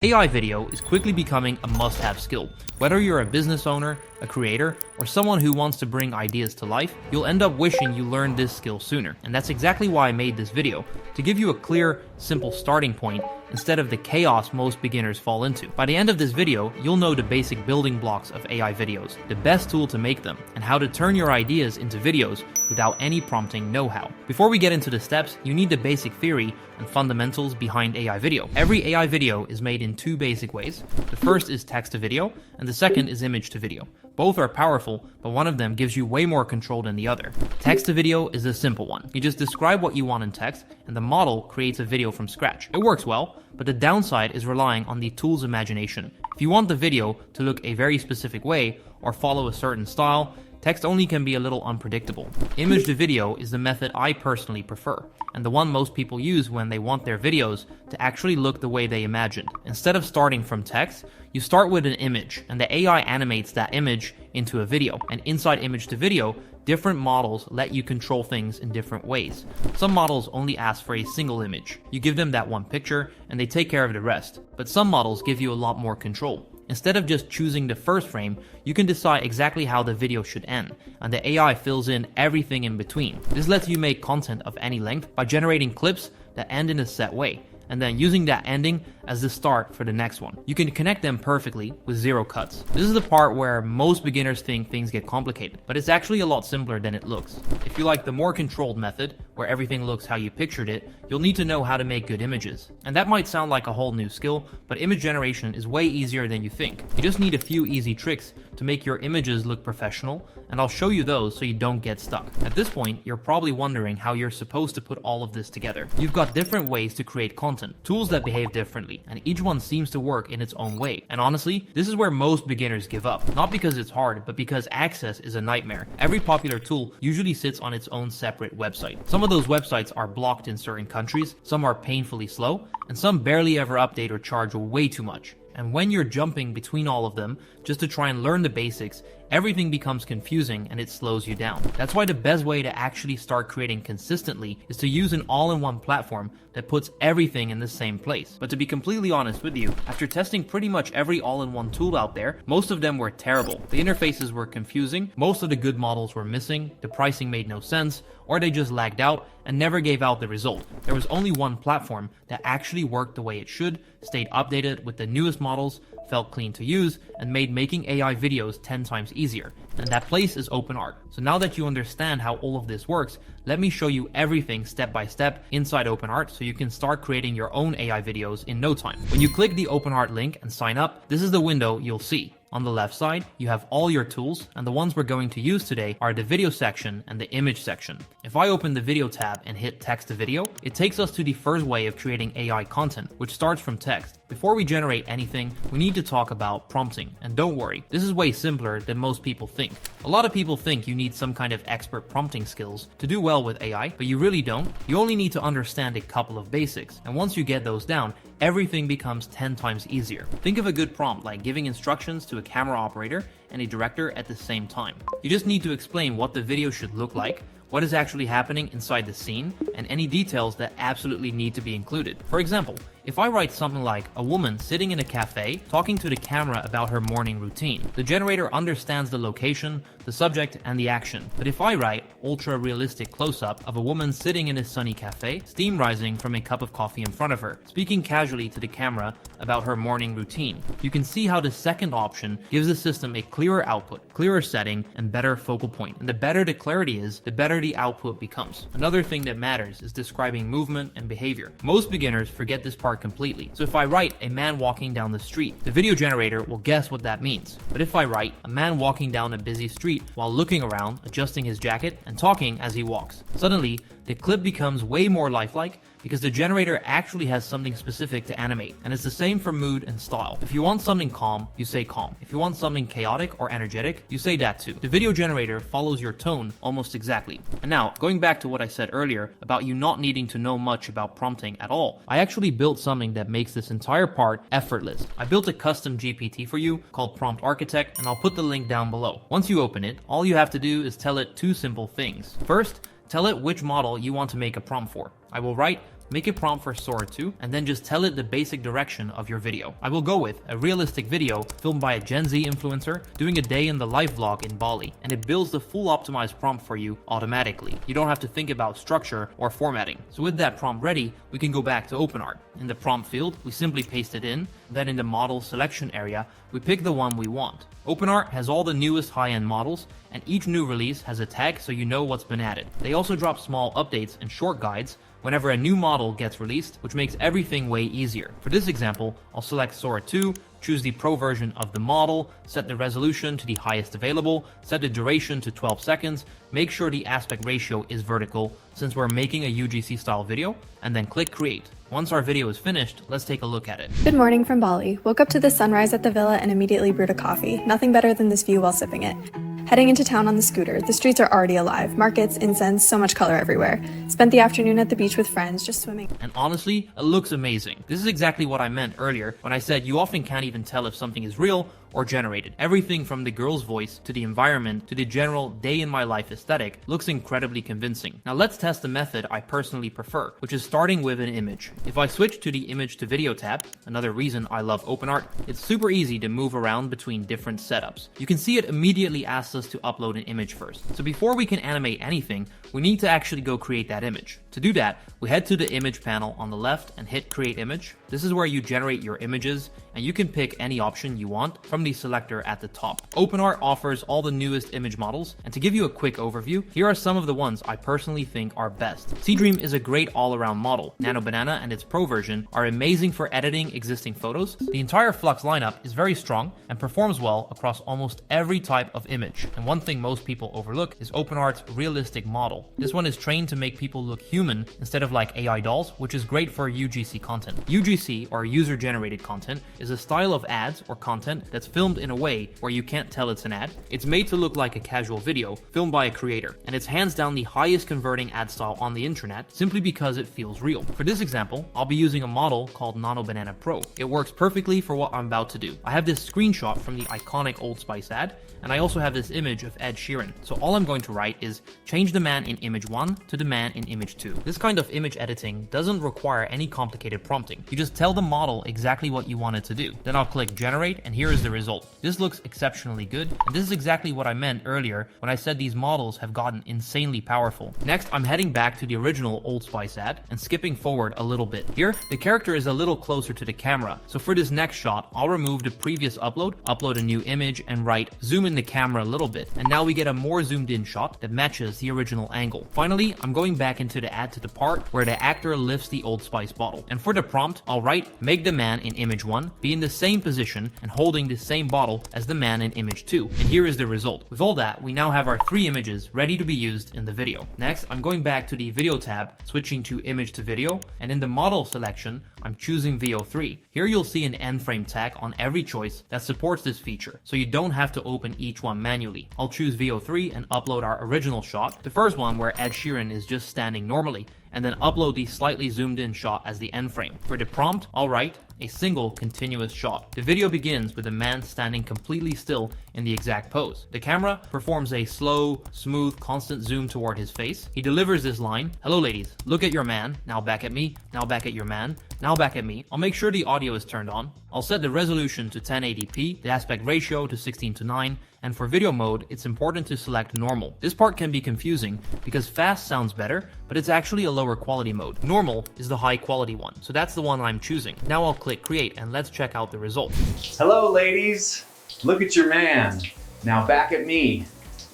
AI video is quickly becoming a must-have skill. Whether you're a business owner, a creator, or someone who wants to bring ideas to life, you'll end up wishing you learned this skill sooner. And that's exactly why I made this video, to give you a clear, simple starting point instead of the chaos most beginners fall into. By the end of this video, you'll know the basic building blocks of AI videos, the best tool to make them, and how to turn your ideas into videos without any prompting know-how. Before we get into the steps, you need the basic theory and fundamentals behind AI video. Every AI video is made in two basic ways. The first is text to video, and the second is image to video. Both are powerful, but one of them gives you way more control than the other. Text to video is a simple one. You just describe what you want in text, and the model creates a video from scratch. It works well, but the downside is relying on the tool's imagination. If you want the video to look a very specific way, or follow a certain style, text only can be a little unpredictable. Image to video is the method I personally prefer, and the one most people use when they want their videos to actually look the way they imagined. Instead of starting from text, you start with an image, and the AI animates that image into a video. And inside image to video, different models let you control things in different ways. Some models only ask for a single image. You give them that one picture, and they take care of the rest. But some models give you a lot more control. Instead of just choosing the first frame, you can decide exactly how the video should end, and the AI fills in everything in between. This lets you make content of any length by generating clips that end in a set way, and then using that ending as the start for the next one. You can connect them perfectly with zero cuts. This is the part where most beginners think things get complicated, but it's actually a lot simpler than it looks. If you like the more controlled method, where everything looks how you pictured it, you'll need to know how to make good images. And that might sound like a whole new skill, but image generation is way easier than you think. You just need a few easy tricks to make your images look professional, and I'll show you those so you don't get stuck. At this point, you're probably wondering how you're supposed to put all of this together. You've got different ways to create content, tools that behave differently, and each one seems to work in its own way. And honestly, this is where most beginners give up. Not because it's hard, but because access is a nightmare. Every popular tool usually sits on its own separate website. Some of those websites are blocked in certain countries, some are painfully slow, and some barely ever update or charge way too much. And when you're jumping between all of them just to try and learn the basics, everything becomes confusing and it slows you down. That's why the best way to actually start creating consistently is to use an all-in-one platform that puts everything in the same place. But to be completely honest with you, after testing pretty much every all-in-one tool out there, most of them were terrible. The interfaces were confusing, most of the good models were missing, the pricing made no sense, or they just lagged out and never gave out the result. There was only one platform that actually worked the way it should, stayed updated with the newest models, felt clean to use, and made making AI videos 10 times easier. And that place is OpenArt. So now that you understand how all of this works, let me show you everything step by step inside OpenArt so you can start creating your own AI videos in no time. When you click the OpenArt link and sign up, this is the window you'll see. On the left side, you have all your tools, and the ones we're going to use today are the video section and the image section. If I open the video tab and hit text to video, it takes us to the first way of creating AI content, which starts from text. Before we generate anything, we need to talk about prompting. And don't worry, this is way simpler than most people think. A lot of people think you need some kind of expert prompting skills to do well with AI, but you really don't. You only need to understand a couple of basics, and once you get those down, everything becomes 10 times easier. Think of a good prompt like giving instructions to a camera operator and a director at the same time. You just need to explain what the video should look like, what is actually happening inside the scene, and any details that absolutely need to be included. For example, if I write something like a woman sitting in a cafe talking to the camera about her morning routine, the generator understands the location, the subject, and the action. But if I write ultra realistic close-up of a woman sitting in a sunny cafe, steam rising from a cup of coffee in front of her, speaking casually to the camera about her morning routine, you can see how the second option gives the system a clearer output, clearer setting, and better focal point. And the better the clarity is, the better the output becomes. Another thing that matters is describing movement and behavior. Most beginners forget this part completely. So if I write a man walking down the street, the video generator will guess what that means. But if I write a man walking down a busy street while looking around, adjusting his jacket, and talking as he walks, suddenly the clip becomes way more lifelike because the generator actually has something specific to animate. And it's the same for mood and style. If you want something calm, you say calm. If you want something chaotic or energetic, you say that too. The video generator follows your tone almost exactly. And now, going back to what I said earlier about you not needing to know much about prompting at all, I actually built something that makes this entire part effortless. I built a custom GPT for you called Prompt Architect, and I'll put the link down below. Once you open it, all you have to do is tell it two simple things. First, tell it which model you want to make a prompt for. I will write make a prompt for Sora 2, and then just tell it the basic direction of your video. I will go with a realistic video filmed by a Gen Z influencer doing a day in the life vlog in Bali, and it builds the full optimized prompt for you automatically. You don't have to think about structure or formatting. So with that prompt ready, we can go back to OpenArt. In the prompt field, we simply paste it in, then in the model selection area, we pick the one we want. OpenArt has all the newest high-end models, and each new release has a tag so you know what's been added. They also drop small updates and short guides whenever a new model gets released, which makes everything way easier. For this example, I'll select Sora 2, choose the Pro version of the model, set the resolution to the highest available, set the duration to 12 seconds, make sure the aspect ratio is vertical since we're making a UGC style video, and then click Create. Once our video is finished, let's take a look at it. Good morning from Bali. Woke up to the sunrise at the villa and immediately brewed a coffee. Nothing better than this view while sipping it. Heading into town on the scooter, the streets are already alive. Markets, incense, so much color everywhere. Spent the afternoon at the beach with friends, just swimming. And honestly, it looks amazing. This is exactly what I meant earlier when I said you often can't even tell if something is real or generated. Everything from the girl's voice to the environment to the general day in my life aesthetic looks incredibly convincing. Now let's test the method I personally prefer, which is starting with an image. If I switch to the image to video tab, another reason I love OpenArt, it's super easy to move around between different setups. You can see it immediately asks us to upload an image first. So before we can animate anything, we need to actually go create that image. To do that, we head to the image panel on the left and hit create image. This is where you generate your images, and you can pick any option you want from the selector at the top. OpenArt offers all the newest image models, and to give you a quick overview, here are some of the ones I personally think are best. Seedream is a great all-around model. Nano Banana and its Pro version are amazing for editing existing photos. The entire Flux lineup is very strong and performs well across almost every type of image. And one thing most people overlook is OpenArt's realistic model. This one is trained to make people look human instead of like AI dolls, which is great for UGC content. UGC, or user-generated content, is a style of ads or content that's filmed in a way where you can't tell it's an ad. It's made to look like a casual video filmed by a creator, and it's hands down the highest converting ad style on the internet simply because it feels real. For this example, I'll be using a model called Nano Banana Pro. It works perfectly for what I'm about to do. I have this screenshot from the iconic Old Spice ad, and I also have this image of Ed Sheeran. So all I'm going to write is change the man in image 1 to the man in image 2. This kind of image editing doesn't require any complicated prompting. You just tell the model exactly what you want it to do. Then I'll click generate, and here is the result. This looks exceptionally good, and this is exactly what I meant earlier when I said these models have gotten insanely powerful. Next, I'm heading back to the original Old Spice ad and skipping forward a little bit. Here, the character is a little closer to the camera, so for this next shot, I'll remove the previous upload a new image, and write zoom in the camera a little bit, and now we get a more zoomed in shot that matches the original angle. Finally, I'm going back into the ad to the part where the actor lifts the Old Spice bottle, and for the prompt, I'll write make the man in image 1 be in the same position and holding the same bottle as the man in image 2, and here is the result. With all that, we now have our 3 images ready to be used in the video. Next, I'm going back to the video tab, switching to image to video, and in the model selection, I'm choosing VO3. Here you'll see an end frame tag on every choice that supports this feature, so you don't have to open each one manually. I'll choose VO3 and upload our original shot, the first one where Ed Sheeran is just standing normally, and then upload the slightly zoomed in shot as the end frame. For the prompt, I'll write a single continuous shot. The video begins with a man standing completely still in the exact pose. The camera performs a slow, smooth, constant zoom toward his face. He delivers this line, "Hello ladies, look at your man, now back at me, now back at your man, now back at me." I'll make sure the audio is turned on. I'll set the resolution to 1080p, the aspect ratio to 16:9, and for video mode, it's important to select normal. This part can be confusing because fast sounds better, but it's actually a lower quality mode. Normal is the high quality one, so that's the one I'm choosing. Now I'll click create and let's check out the result. Hello ladies, look at your man, now back at me,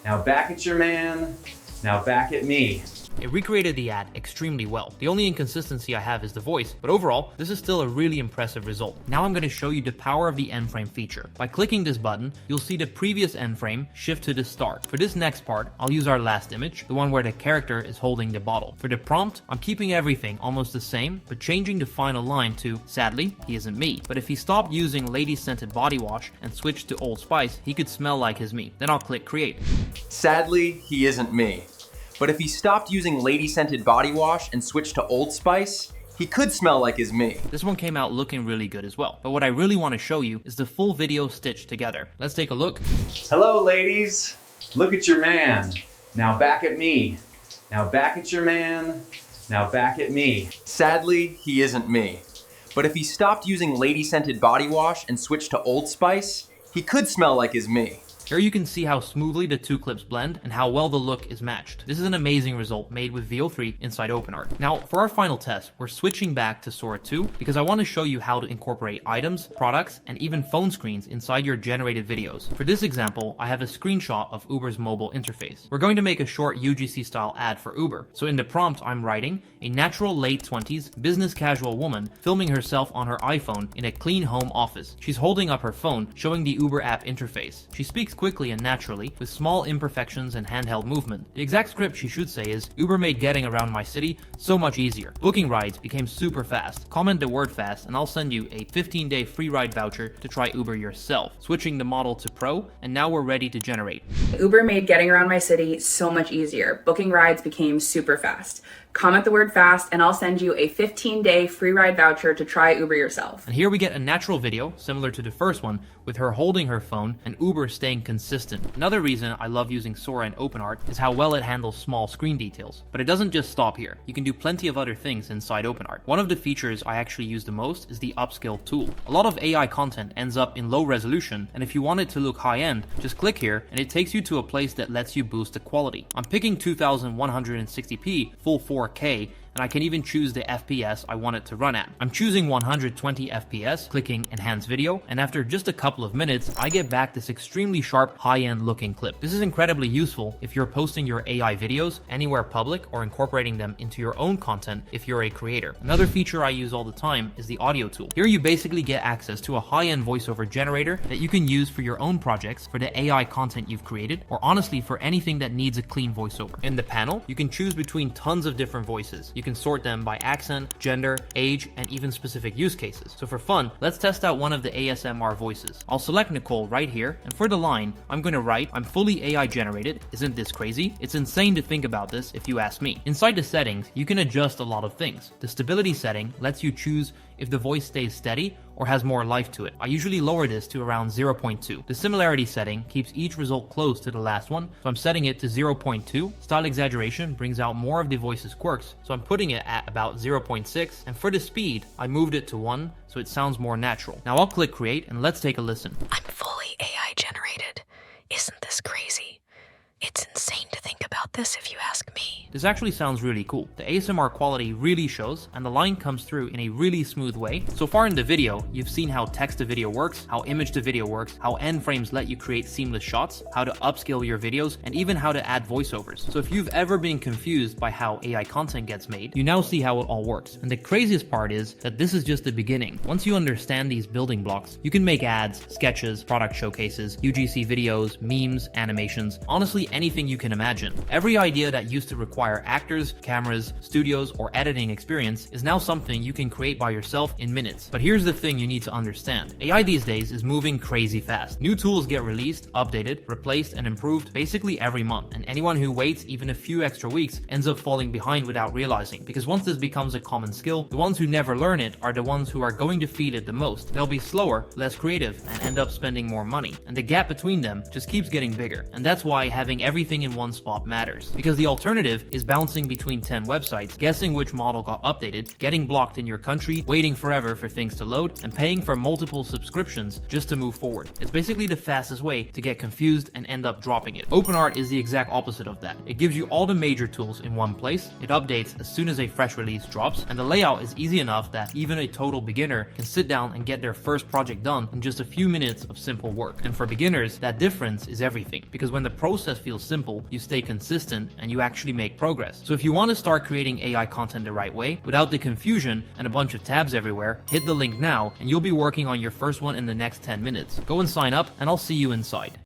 now back at your man, now back at me. It recreated the ad extremely well. The only inconsistency I have is the voice, but overall, this is still a really impressive result. Now I'm going to show you the power of the end frame feature. By clicking this button, you'll see the previous end frame shift to the start. For this next part, I'll use our last image, the one where the character is holding the bottle. For the prompt, I'm keeping everything almost the same, but changing the final line to, "Sadly, he isn't me." But if he stopped using lady scented body wash and switched to Old Spice, he could smell like his me. Then I'll click create. Sadly, he isn't me. But if he stopped using lady-scented body wash and switched to Old Spice, he could smell like his me. This one came out looking really good as well. But what I really want to show you is the full video stitched together. Let's take a look. Hello ladies, look at your man, now back at me, now back at your man, Now back at me. Sadly, he isn't me. But if he stopped using lady-scented body wash and switched to Old Spice, he could smell like his me. Here you can see how smoothly the two clips blend and how well the look is matched. This is an amazing result made with VO3 inside OpenArt. Now, for our final test, we're switching back to Sora 2 because I want to show you how to incorporate items, products, and even phone screens inside your generated videos. For this example, I have a screenshot of Uber's mobile interface. We're going to make a short UGC style ad for Uber. So in the prompt, I'm writing, a natural late 20s business casual woman filming herself on her iPhone in a clean home office. She's holding up her phone, showing the Uber app interface. She speaks quickly and naturally, with small imperfections and handheld movement. The exact script she should say is, Uber made getting around my city so much easier. Booking rides became super fast. Comment the word fast and I'll send you a 15-day free ride voucher to try Uber yourself. Switching the model to Pro, and now we're ready to generate. Uber made getting around my city so much easier. Booking rides became super fast. Comment the word fast and I'll send you a 15-day free ride voucher to try Uber yourself. And here we get a natural video, similar to the first one, with her holding her phone and Uber staying consistent. Another reason I love using Sora and OpenArt is how well it handles small screen details. But it doesn't just stop here. You can do plenty of other things inside OpenArt. One of the features I actually use the most is the Upscale tool. A lot of AI content ends up in low resolution, and if you want it to look high-end, just click here and it takes you to a place that lets you boost the quality. I'm picking 2160p full 4K, and I can even choose the FPS I want it to run at. I'm choosing 120 FPS, clicking Enhance Video, and after just a couple of minutes, I get back this extremely sharp, high-end looking clip. This is incredibly useful if you're posting your AI videos anywhere public or incorporating them into your own content if you're a creator. Another feature I use all the time is the audio tool. Here you basically get access to a high-end voiceover generator that you can use for your own projects, for the AI content you've created, or honestly for anything that needs a clean voiceover. In the panel, you can choose between tons of different voices. You can sort them by accent, gender, age, and even specific use cases. So for fun, let's test out one of the ASMR voices. I'll select Nicole right here, and for the line, I'm going to write, I'm fully AI generated. Isn't this crazy? It's insane to think about this if you ask me. Inside the settings, you can adjust a lot of things. The stability setting lets you choose if the voice stays steady or has more life to it. I usually lower this to around 0.2. The similarity setting keeps each result close to the last one, so I'm setting it to 0.2. Style exaggeration brings out more of the voice's quirks, so I'm putting it at about 0.6, and for the speed, I moved it to 1, so it sounds more natural. Now I'll click create, and let's take a listen. I'm fully AI generated. Isn't this crazy? It's insane to think about this if you ask me. This actually sounds really cool. The ASMR quality really shows, and the line comes through in a really smooth way. So far in the video, you've seen how text to video works, how image to video works, how end frames let you create seamless shots, how to upscale your videos, and even how to add voiceovers. So if you've ever been confused by how AI content gets made, you now see how it all works. And the craziest part is that this is just the beginning. Once you understand these building blocks, you can make ads, sketches, product showcases, UGC videos, memes, animations, honestly anything you can imagine. Every idea that used to require actors, cameras, studios, or editing experience is now something you can create by yourself in minutes. But here's the thing you need to understand. AI these days is moving crazy fast. New tools get released, updated, replaced, and improved basically every month. And anyone who waits even a few extra weeks ends up falling behind without realizing. Because once this becomes a common skill, the ones who never learn it are the ones who are going to feel it the most. They'll be slower, less creative, and end up spending more money. And the gap between them just keeps getting bigger. And that's why having everything in one spot matters. Because the alternative is bouncing between 10 websites, guessing which model got updated, getting blocked in your country, waiting forever for things to load, and paying for multiple subscriptions just to move forward. It's basically the fastest way to get confused and end up dropping it. OpenArt is the exact opposite of that. It gives you all the major tools in one place, it updates as soon as a fresh release drops, and the layout is easy enough that even a total beginner can sit down and get their first project done in just a few minutes of simple work. And for beginners, that difference is everything, because when the process feels simple, you stay consistent and you actually make progress. So if you want to start creating AI content the right way, without the confusion and a bunch of tabs everywhere, hit the link now and you'll be working on your first one in the next 10 minutes. Go and sign up and I'll see you inside.